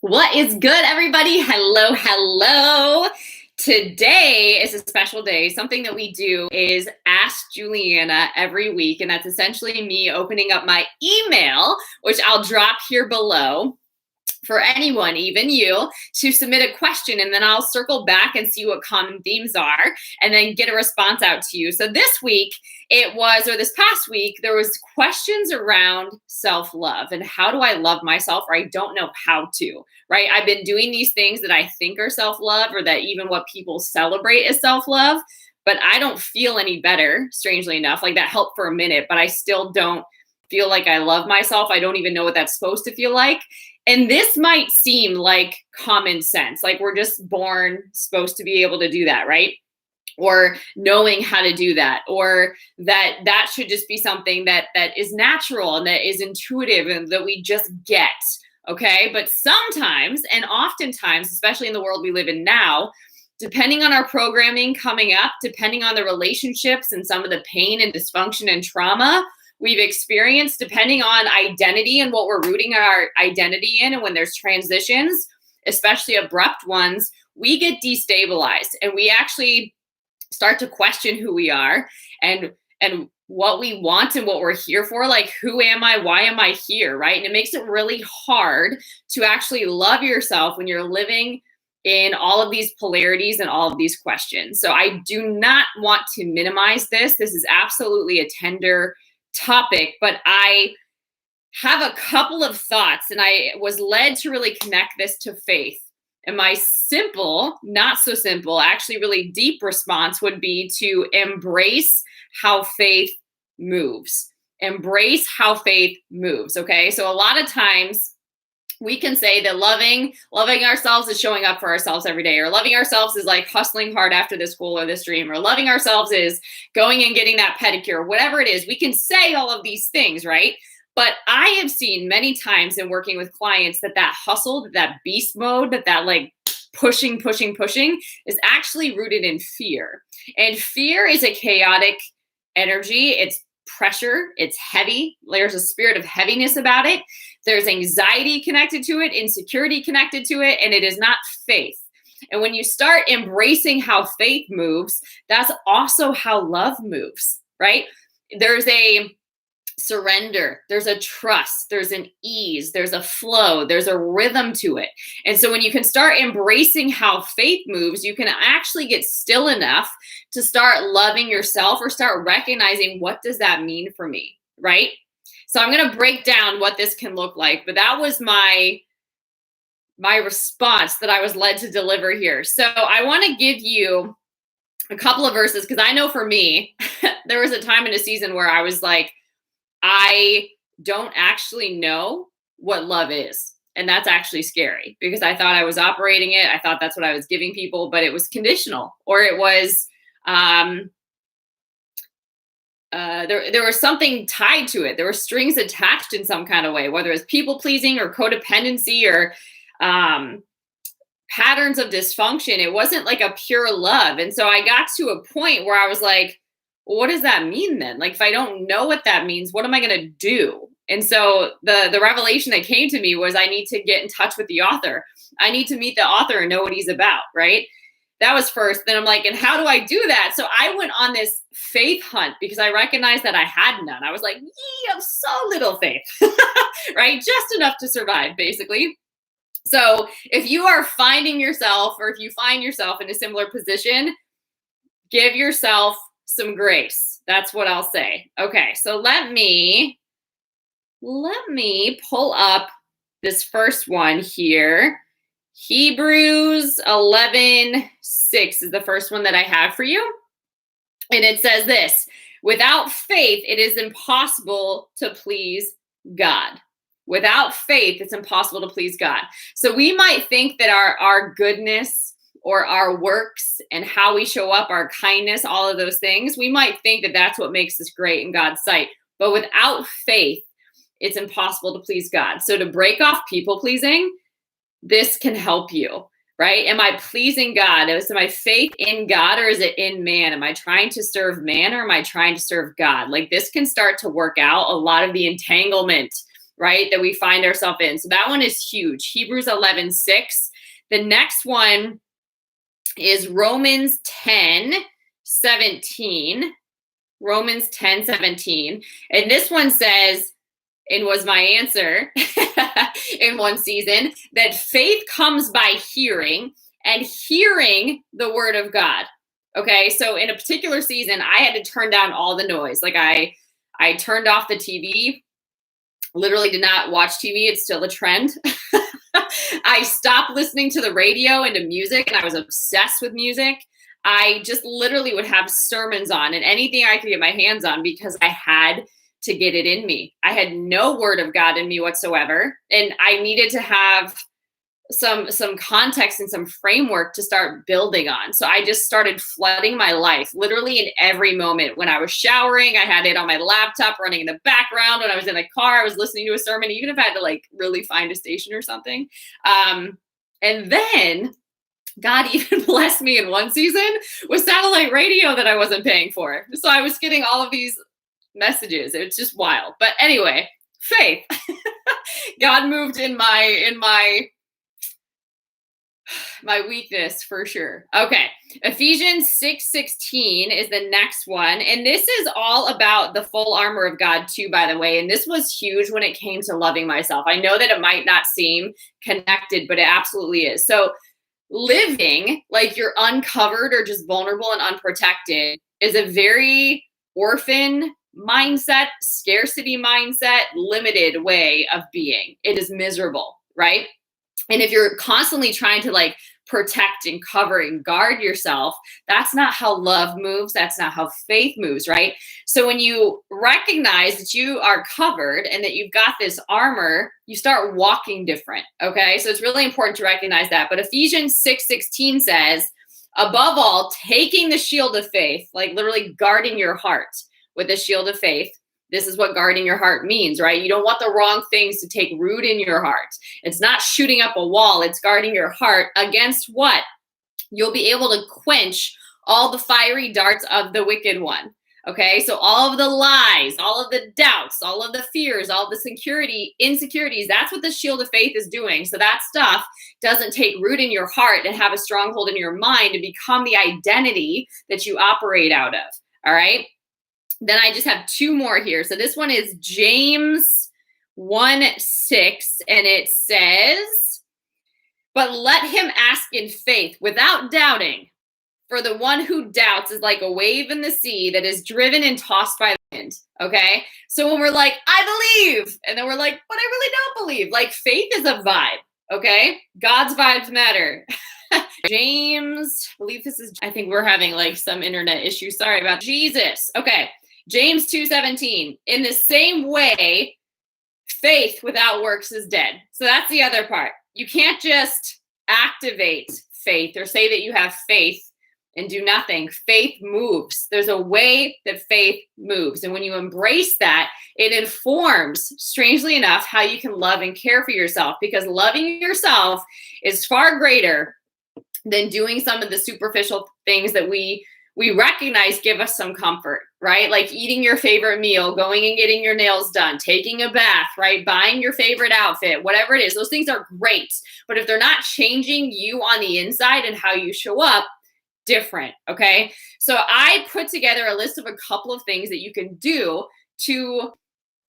What is good, everybody? Hello, hello. Today is a special day. Something that we do is Ask Juliana every week, and that's essentially me opening up my email, which I'll drop here below for anyone, even you, to submit a question, and then I'll circle back and see what common themes are and then get a response out to you. So this week this past week, there was questions around self-love and how do I love myself, or I don't know how to, right? I've been doing these things that I think are self-love, or that even what people celebrate as self-love, but I don't feel any better, strangely enough. Like, that helped for a minute, but I still don't feel like I love myself. I don't even know what that's supposed to feel like. And this might seem like common sense, like we're just born supposed to be able to do that, right? Or knowing how to do that, or that should just be something that is natural and that is intuitive and that we just get, okay? But sometimes, and oftentimes, especially in the world we live in now, depending on our programming coming up, depending on the relationships and some of the pain and dysfunction and trauma we've experienced, depending on identity and what we're rooting our identity in, and when there's transitions, especially abrupt ones, we get destabilized and we actually start to question who we are and what we want and what we're here for. Like, who am I? Why am I here? Right? And it makes it really hard to actually love yourself when you're living in all of these polarities and all of these questions. So I do not want to minimize this. This is absolutely a tender topic, but I have a couple of thoughts, and I was led to really connect this to faith. And my simple, not so simple, actually really deep response would be to embrace how faith moves. Embrace how faith moves, okay? So a lot of times we can say that loving ourselves is showing up for ourselves every day, or loving ourselves is like hustling hard after this goal or this dream, or loving ourselves is going and getting that pedicure, whatever it is. We can say all of these things, right? But I have seen many times in working with clients that hustle, that beast mode, that like pushing is actually rooted in fear. And fear is a chaotic energy. It's pressure. It's heavy. There's a spirit of heaviness about it. There's anxiety connected to it, insecurity connected to it, and it is not faith. And when you start embracing how faith moves, that's also how love moves, right? There's a surrender, there's a trust, there's an ease, there's a flow, there's a rhythm to it. And so when you can start embracing how faith moves, you can actually get still enough to start loving yourself, or start recognizing, what does that mean for me, right? So I'm going to break down what this can look like, but that was my response that I was led to deliver here. So I want to give you a couple of verses, because I know for me, there was a time in a season where I was like, I don't actually know what love is. And that's actually scary, because I thought I was operating it. I thought that's what I was giving people, but it was conditional, or it was, there was something tied to it. There were strings attached in some kind of way, whether it's people pleasing or codependency or patterns of dysfunction. It wasn't like a pure love. And so I got to a point where I was like, well, what does that mean then? Like, if I don't know what that means, what am I going to do? And so the revelation that came to me was, I need to get in touch with the author. I need to meet the author and know what he's about, right? That was first. Then I'm like, and how do I do that? So I went on this faith hunt, because I recognized that I had none. I was like, I have so little faith, right? Just enough to survive, basically. So if you are finding yourself, or if you find yourself in a similar position, give yourself some grace. That's what I'll say. Okay, so let me pull up this first one here. Hebrews 11:6 is the first one that I have for you. And it says this: without faith, it is impossible to please God. Without faith, it's impossible to please God. So we might think that our goodness, or our works, and how we show up, our kindness, all of those things, we might think that that's what makes us great in God's sight. But without faith, it's impossible to please God. So to break off people pleasing, this can help you, right? Am I pleasing God? Is my faith in God, or is it in man? Am I trying to serve man, or am I trying to serve God? Like, this can start to work out a lot of the entanglement right, that we find ourselves in. So that one is huge. Hebrews 11:6. The next one is Romans 10:17. Romans 10:17. And this one says, and was my answer in one season, that faith comes by hearing, and hearing the word of God. Okay, so in a particular season, I had to turn down all the noise. Like I turned off the TV, literally did not watch TV. It's still a trend. I stopped listening to the radio and to music, and I was obsessed with music. I just literally would have sermons on and anything I could get my hands on because I had to get it in me. I had no word of God in me whatsoever. And I needed to have some context and some framework to start building on. So I just started flooding my life literally in every moment. When I was showering, I had it on my laptop running in the background. When I was in the car, I was listening to a sermon, even if I had to like really find a station or something. And then God even blessed me in one season with satellite radio that I wasn't paying for. So I was getting all of these messages. It's just wild. But anyway, faith. God moved in my weakness for sure. Okay. Ephesians 6:16 is the next one. And this is all about the full armor of God too, by the way. And this was huge when it came to loving myself. I know that it might not seem connected, but it absolutely is. So living like you're uncovered or just vulnerable and unprotected is a very orphan mindset, scarcity mindset, limited way of being. It is miserable, right? And if you're constantly trying to like protect and cover and guard yourself, that's not how love moves. That's not how faith moves, right? So when you recognize that you are covered and that you've got this armor, you start walking different, okay? So it's really important to recognize that. But Ephesians 6:16 says, above all, taking the shield of faith, like literally guarding your heart with a shield of faith. This is what guarding your heart means, right? You don't want the wrong things to take root in your heart. It's not shooting up a wall. It's guarding your heart against what? You'll be able to quench all the fiery darts of the wicked one. Okay, so all of the lies, all of the doubts, all of the fears, all of the insecurities, that's what the shield of faith is doing. So that stuff doesn't take root in your heart and have a stronghold in your mind to become the identity that you operate out of. All right. Then I just have two more here. So this one is James 1:6, and it says, but let him ask in faith without doubting. For the one who doubts is like a wave in the sea that is driven and tossed by the wind. Okay. So when we're like, I believe, and then we're like, but I really don't believe. Like faith is a vibe. Okay. God's vibes matter. James, I believe I think we're having like some internet issues. Sorry about Jesus. Okay. James 2:17, in the same way, faith without works is dead. So that's the other part. You can't just activate faith or say that you have faith and do nothing. Faith moves. There's a way that faith moves. And when you embrace that, it informs, strangely enough, how you can love and care for yourself, because loving yourself is far greater than doing some of the superficial things that we recognize give us some comfort, right? Like eating your favorite meal, going and getting your nails done, taking a bath, right? Buying your favorite outfit, whatever it is. Those things are great. But if they're not changing you on the inside and how you show up, different, okay? So I put together a list of a couple of things that you can do to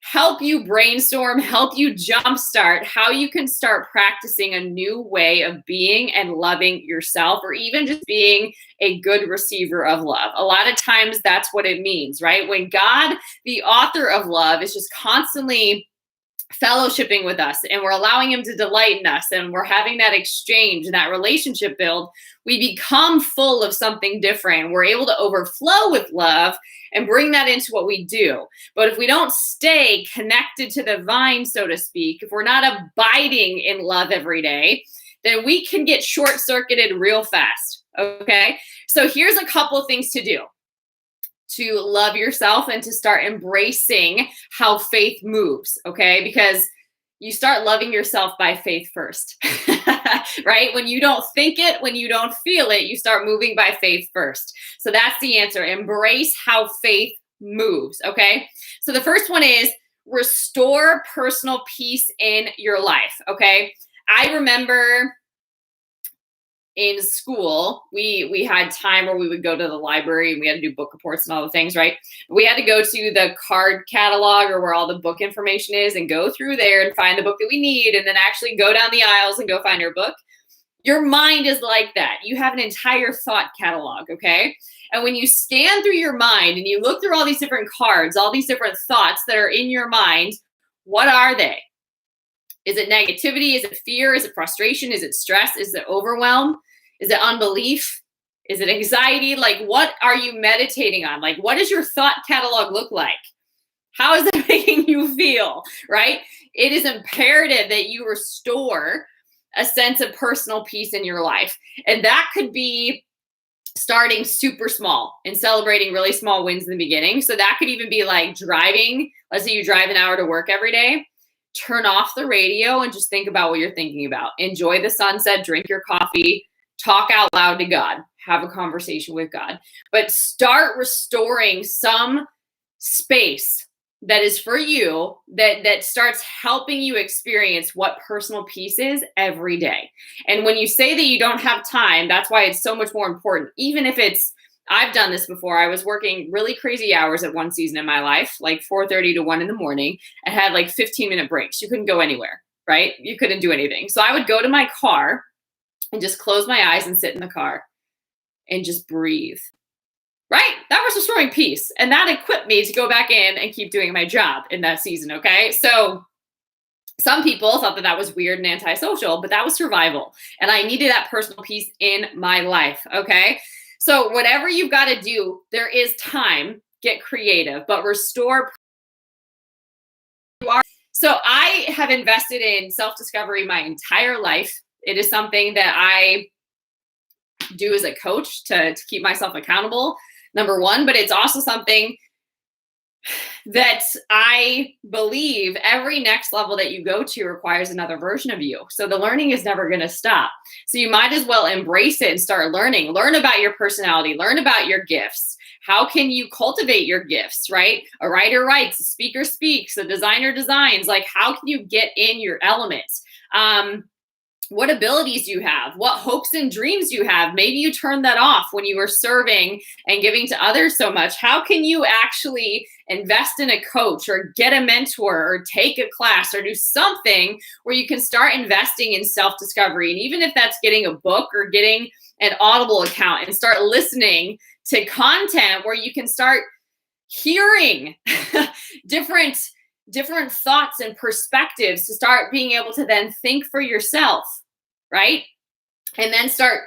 help you brainstorm, help you jumpstart how you can start practicing a new way of being and loving yourself, or even just being a good receiver of love. A lot of times that's what it means, right? When God, the author of love, is just constantly fellowshipping with us and we're allowing him to delight in us and we're having that exchange and that relationship build, we become full of something different. We're able to overflow with love and bring that into what we do. But if we don't stay connected to the vine, so to speak, if we're not abiding in love every day, then we can get short-circuited real fast, okay? So here's a couple of things to do to love yourself and to start embracing how faith moves, okay? Because you start loving yourself by faith first, right? When you don't think it, when you don't feel it, you start moving by faith first. So that's the answer. Embrace how faith moves, okay? So the first one is restore personal peace in your life, okay? I remember in school, we had time where we would go to the library and we had to do book reports and all the things, right? We had to go to the card catalog or where all the book information is and go through there and find the book that we need and then actually go down the aisles and go find your book. Your mind is like that. You have an entire thought catalog, okay? And when you scan through your mind and you look through all these different cards, all these different thoughts that are in your mind, what are they? Is it negativity? Is it fear? Is it frustration? Is it stress? Is it overwhelm? Is it unbelief? Is it anxiety? Like, what are you meditating on? Like, what does your thought catalog look like? How is it making you feel, right? It is imperative that you restore a sense of personal peace in your life. And that could be starting super small and celebrating really small wins in the beginning. So that could even be like driving. Let's say you drive an hour to work every day. Turn off the radio and just think about what you're thinking about. Enjoy the sunset, drink your coffee, talk out loud to God, have a conversation with God. But start restoring some space that is for you, that starts helping you experience what personal peace is every day. And when you say that you don't have time, that's why it's so much more important. Even if it's, I've done this before. I was working really crazy hours at one season in my life, like 4:30 to 1 in the morning, and had like 15-minute breaks. You couldn't go anywhere, right? You couldn't do anything. So I would go to my car and just close my eyes and sit in the car and just breathe. Right? That was restoring peace. And that equipped me to go back in and keep doing my job in that season. Okay. So some people thought that that was weird and antisocial, but that was survival. And I needed that personal peace in my life. Okay. So whatever you've got to do, there is time, get creative, but restore. So I have invested in self-discovery my entire life. It is something that I do as a coach to keep myself accountable. Number one, but it's also something that I believe every next level that you go to requires another version of you. So the learning is never going to stop. So you might as well embrace it and start learning. Learn about your personality. Learn about your gifts. How can you cultivate your gifts, right? A writer writes, a speaker speaks, a designer designs. Like, how can you get in your elements? What abilities you have, what hopes and dreams you have. Maybe you turned that off when you were serving and giving to others so much. How can you actually invest in a coach or get a mentor or take a class or do something where you can start investing in self-discovery? And even if that's getting a book or getting an Audible account and start listening to content where you can start hearing different thoughts and perspectives to start being able to then think for yourself, right? And then start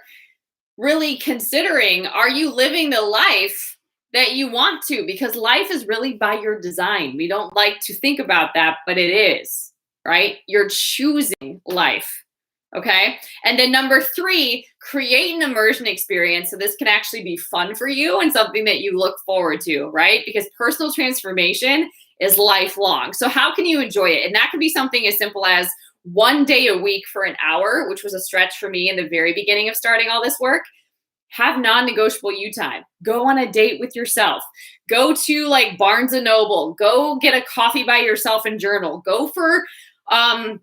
really considering, are you living the life that you want to? Because life is really by your design. We don't like to think about that, but it is, right? You're choosing life, okay? And then number 3, create an immersion experience. So this can actually be fun for you and something that you look forward to, right? Because personal transformation is lifelong. So how can you enjoy it? And that could be something as simple as 1 day a week for an hour, which was a stretch for me in the very beginning of starting all this work. Have non-negotiable you time. Go on a date with yourself. Go to like Barnes and Noble. Go get a coffee by yourself and journal. Go for a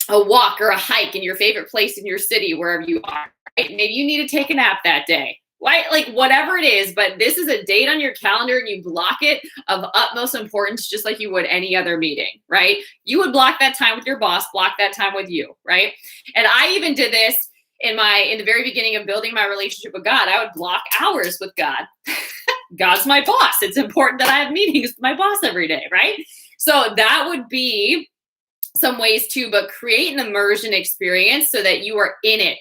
walk or a hike in your favorite place in your city, wherever you are. Right? Maybe you need to take a nap that day. Right? Like whatever it is, but this is a date on your calendar and you block it of utmost importance, just like you would any other meeting, right? You would block that time with your boss, block that time with you, right? And I even did this in the very beginning of building my relationship with God. I would block hours with God. God's my boss. It's important that I have meetings with my boss every day, right? So that would be some ways too, but create an immersion experience so that you are in it,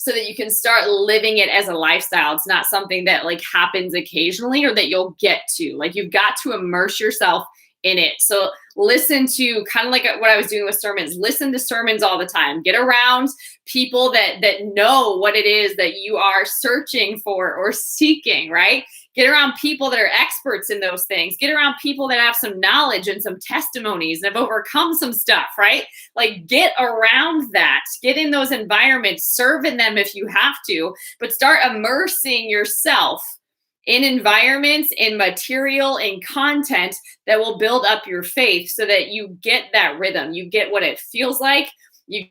so that you can start living it as a lifestyle. It's not something that like happens occasionally or that you'll get to. Like you've got to immerse yourself in it. So listen to kind of like what I was doing with sermons. Listen to sermons all the time. Get around people that know what it is that you are searching for or seeking, right? Get around people that are experts in those things. Get around people that have some knowledge and some testimonies and have overcome some stuff, right? Like get around that. Get in those environments. Serve in them if you have to, but start immersing yourself in environments, in material, in content that will build up your faith so that you get that rhythm. You get what it feels like. You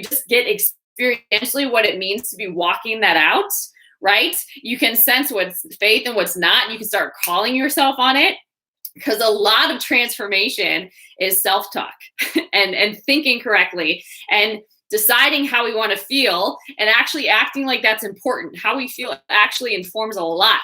just get experientially what it means to be walking that out, right? You can sense what's faith and what's not, and you can start calling yourself on it, because a lot of transformation is self-talk and thinking correctly and deciding how we want to feel and actually acting like that's important. How we feel actually informs a lot.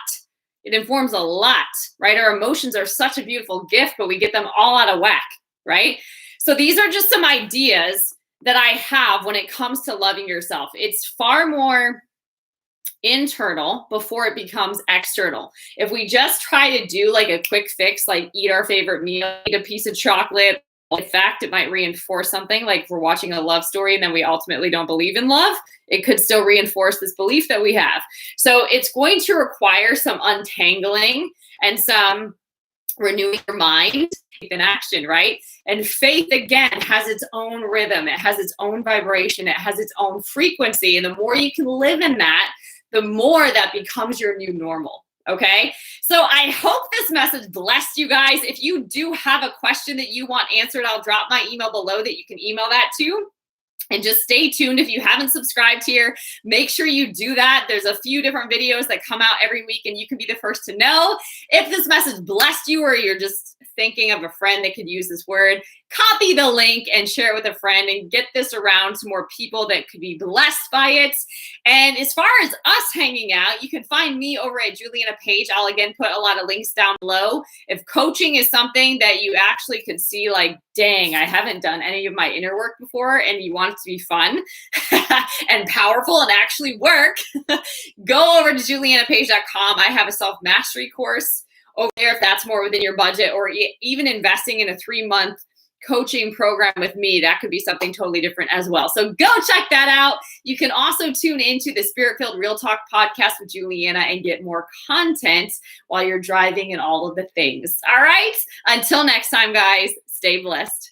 It informs a lot, right? Our emotions are such a beautiful gift, but we get them all out of whack, right? So these are just some ideas that I have when it comes to loving yourself. It's far more internal before it becomes external. If we just try to do like a quick fix, like eat our favorite meal, eat a piece of chocolate, in fact, it might reinforce something. Like if we're watching a love story and then we ultimately don't believe in love, it could still reinforce this belief that we have. So it's going to require some untangling and some renewing your mind in action, right? And faith, again, has its own rhythm. It has its own vibration. It has its own frequency. And the more you can live in that, the more that becomes your new normal. Okay. So I hope this message blessed you guys. If you do have a question that you want answered, I'll drop my email below that you can email that to. And just stay tuned. If you haven't subscribed here, make sure you do that. There's a few different videos that come out every week, and you can be the first to know. If this message blessed you, or you're just thinking of a friend that could use this word, copy the link and share it with a friend and get this around to more people that could be blessed by it. And as far as us hanging out, you can find me over at Juliana Page. I'll again put a lot of links down below. If coaching is something that you actually could see like, dang, I haven't done any of my inner work before, and you want it to be fun and powerful and actually work, go over to julianapage.com. I have a self-mastery course over there if that's more within your budget, or even investing in a 3-month coaching program with me. That could be something totally different as well. So go check that out. You can also tune into the Spirit-Filled Real Talk podcast with Juliana and get more content while you're driving and all of the things. All right. Until next time, guys, stay blessed.